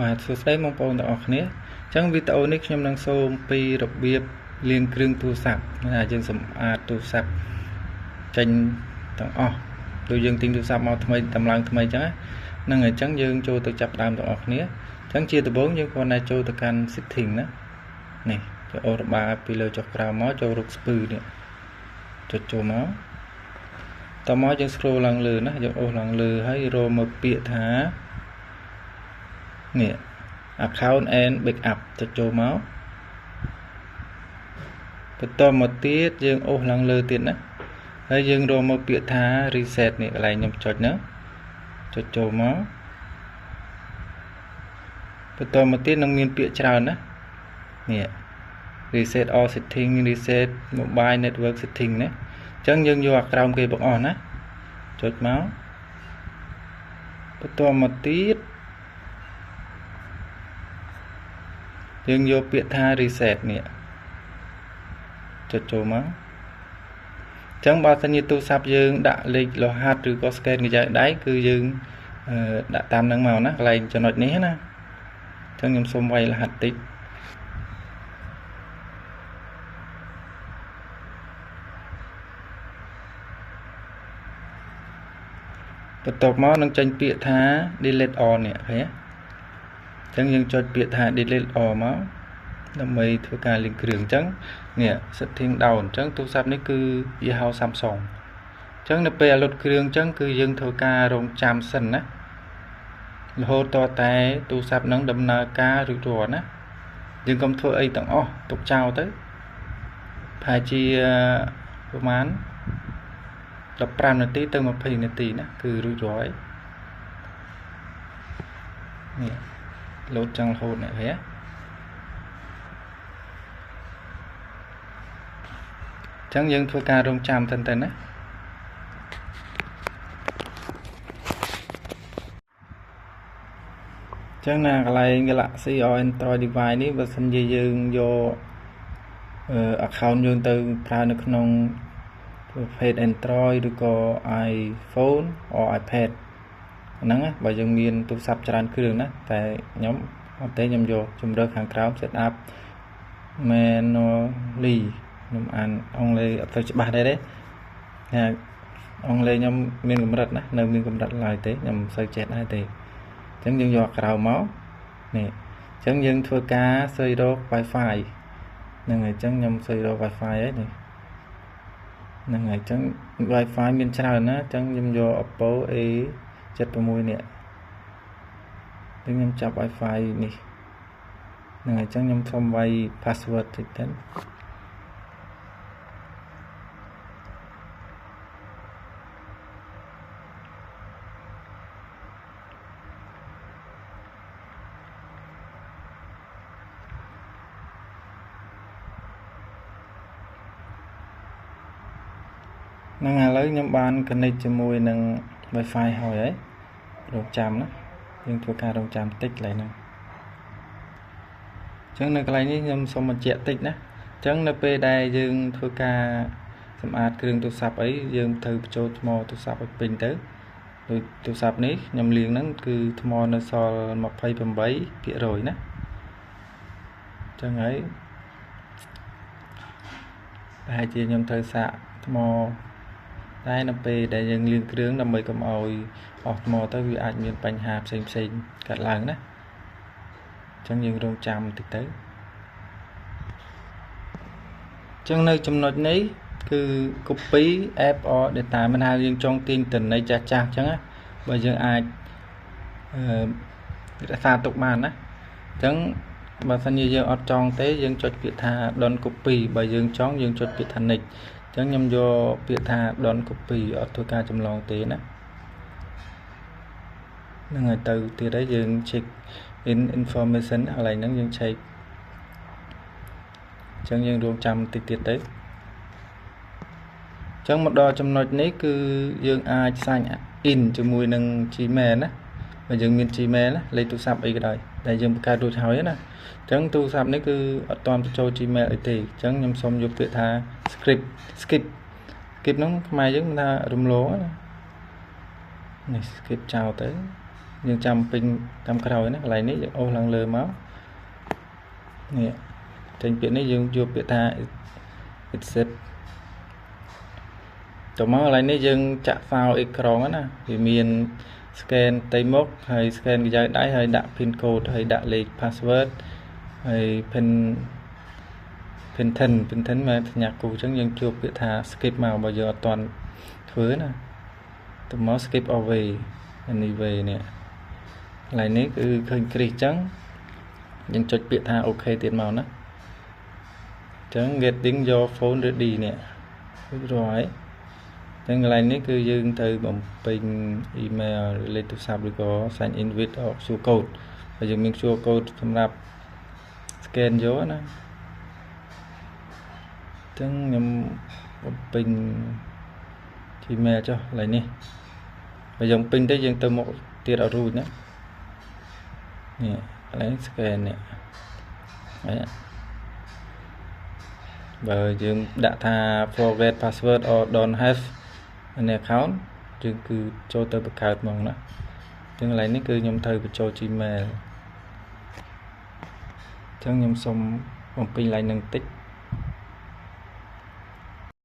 បាទសួស្តីបងប្អូនទាំងអស់គ្នាអញ្ចឹងវីដេអូនេះខ្ញុំនឹងសូមពីរបៀបលាងគ្រឿងទូរស័ព្ទយើងសម្អាតទូរស័ព្ទចេញទាំងអស់ដូចយើងទិញទូរស័ព្ទមកថ្មីតម្លើងថ្មីអញ្ចឹងហ្នឹងហើយអញ្ចឹងយើងចូលទៅចាប់ដើមទាំងអស់គ្នាអញ្ចឹងជាដំបូងយើងគ្រាន់តែចូលទៅកាន់ setting ណានេះចូលអូរបាពីលើចុះក្រោមមកចូលរូបស្ពឺនេះចុចចូលមកតមកយើង scroll ឡើងលើណាយើងអូសឡើងលើហើយរកមកពាក្យថានេះ account and backup ចុចចូលមកបន្តមកទៀតយើងអូសឡើងលើទៀតណាហើយយើងរកមកពាក្យថា reset នេះកន្លែងខ្ញុំចុចហ្នឹងចុចចូលមកបន្តមកទៀតនឹងមានពាក្យច្រើនណានេះ reset all setting reset mobile network setting ណាអញ្ចឹងយើងយកអាក្រោមគេបងអស់ណាចុចមកបន្តមកទៀតយើងយកពាក្យថា reset នេះចុចចូលមកអញ្ចឹងបើសិនជាទូរស័ព្ទយើងដាក់លេខរហ័សឬក៏ scan កញ្ចក់ដៃគឺយើងដាក់តាមនឹងមកណាកន្លែងចំណុចនេះណាអញ្ចឹងខ្ញុំសូមវាយរហ័សតិចបន្ទាប់មកនឹងចេញពាក្យថា delete all នេះឃើញទេអញ្ចឹងយើងចុចពាក្យថា delete all មកដើម្បីធ្វើការលាងគ្រឿងអញ្ចឹងនេះ setting down អញ្ចឹងទូរស័ព្ទនេះគឺយីហោ Samsung អញ្ចឹងនៅពេលលុតគ្រឿងអញ្ចឹងគឺយើងធ្វើការរងចាំសិនណារហូតតតែទូរស័ព្ទនឹងដំណើរការរួចរាល់ណាយើងកុំធ្វើអីទាំងអស់ទុកចោលទៅប្រហែលជាប្រហែល15នាទីទៅ20នាទីណាគឺរួចរាល់នេះលោតចឹងរហូតនេះហ៎ចឹងយើងធ្វើការរងចាំទៅណាចឹងណាកន្លែង Galaxy or Android device នេះបើសិនជាយើងយក account យើងទៅប្រើនៅក្នុងប្រភេទ Android ឬក៏ iPhone or iPad ហ្នឹងណាបើយើងមានទូរស័ព្ទច្រើនគ្រឿងណាតែខ្ញុំអត់ទេខ្ញុំយកជំរើសខាងក្រោម set up manually ខ្ញុំអានអង់គ្លេសអត់ទៅច្បាស់ដែរទេណាអង់គ្លេសខ្ញុំមានកម្រិតណានៅមានកម្រិតឡើយទេខ្ញុំមិនសូវចេះដែរទេអញ្ចឹងយើងយកក្រៅមកនេះអញ្ចឹងយើងធ្វើការស៊ើយរក Wi-Fi ហ្នឹងហើយអញ្ចឹងខ្ញុំស៊ើយរក Wi-Fi ហើយនេះហ្នឹងហើយអញ្ចឹង Wi-Fi មានច្រើនណាអញ្ចឹងខ្ញុំយក Oppo A76 នេះខ្ញុំចាប់ Wi-Fi នេះហ្នឹងហើយអញ្ចឹងខ្ញុំសុំវាយ password តិចទៅហ្នឹងឥឡូវខ្ញុំបាន connect ជាមួយនឹង Wi-Fi ហើយរងចាំណាយើងធ្វើការរងចាំតិចកន្លែងហ្នឹងអញ្ចឹងនៅកន្លែងនេះខ្ញុំសូមបញ្ជាក់តិចណាអញ្ចឹងនៅពេលដែលយើងធ្វើការសម្អាតគ្រឿងទូរស័ព្ទអីយើងត្រូវបញ្ចូលថ្មទូរស័ព្ទឲ្យពេញទៅដូចទូរស័ព្ទនេះខ្ញុំលាងហ្នឹងគឺថ្មនៅសល់ 28% ណាអញ្ចឹងហើយប្រហែលជាខ្ញុំត្រូវសាកថ្មតែនៅពេលដែលយើងលាងគ្រឿងដើម្បីកុំឲ្យអស់ថ្មទៅវាអាចមានបញ្ហាផ្សេងកើតឡើងណាអញ្ចឹងយើងរងចាំបន្តិចទៅអញ្ចឹងនៅចំណុចនេះគឺ copy app or data មិនថាយើងចង់ទាញទិន្នន័យចាស់អញ្ចឹងណាបើយើងអាចរក្សាទុកបានណាអញ្ចឹងបើសិនជាយើងអត់ចង់ទេយើងចុចពាក្យថា don't copy បើយើងចង់យើងចុចពាក្យថា next អញ្ចឹងខ្ញុំយកពាក្យថា don't copy អត់ធ្វើការចម្លងទេណាហ្នឹងហើយទៅទៀតហើយយើង check in information កន្លែងហ្នឹងយើង check អញ្ចឹងយើងរងចាំតិចទៀតទៅអញ្ចឹងមកដល់ចំណុចនេះគឺយើងអាច sign in ជាមួយនឹង Gmail ណាបើយើងមាន Gmail ណាលេខទូរស័ព្ទអីក៏ដោយដែលយើងបង្កើតរួចហើយណាអញ្ចឹងទូរស័ព្ទនេះគឺអត់ទាន់បញ្ចូល Gmail អីទេអញ្ចឹងខ្ញុំសូមយកពាក្យថា skip ហ្នឹងខ្មែរយើងថារំលងណានេះ skip ចោលទៅ យើងចាំពេញតាមក្រោយណាកន្លែងនេះយើងអូសឡើងលើមកនេះចេញពាក្យនេះយើងយកពាក្យថា exit តមកកន្លែងនេះយើងចាក់ file អេក្រង់ណាវាមាន scan ទៅមុខហើយ scan កញ្ចៅដៃហើយដាក់ pin code ហើយដាក់លេខ password ហើយ pin មកសញ្ញាគូអញ្ចឹងយើងជួបពាក្យថា skip មកបើយើងអត់ទាន់ធ្វើណាតមក skip away anyway នេះកន្លែងនេះគឺឃើញគ្រីសអញ្ចឹងយើងចុចពាក្យថា OK ទៀតមកណាអញ្ចឹង getting your phone ready នេះរួចរាល់ហើយទាំងកន្លែងនេះគឺយើងទៅបំពេញ email លេខទូរស័ព្ទឬក៏ sign in with QR code ហើយយើងមាន QR code សម្រាប់ scan យកណាចឹងខ្ញុំបំពេញ Gmail ចុះកន្លែងនេះបើយើងពេញទៅយើងទៅមុខទៀតអត់រួចណានេះកន្លែង scan នេះហើយបើយើងដាក់ថា forget password or don't have an account យើងគឺចូលទៅបង្កើតមកណាចឹងកន្លែងនេះគឺខ្ញុំត្រូវបញ្ចូល Gmail ចឹងខ្ញុំសូមបំពេញកន្លែងនឹងតិច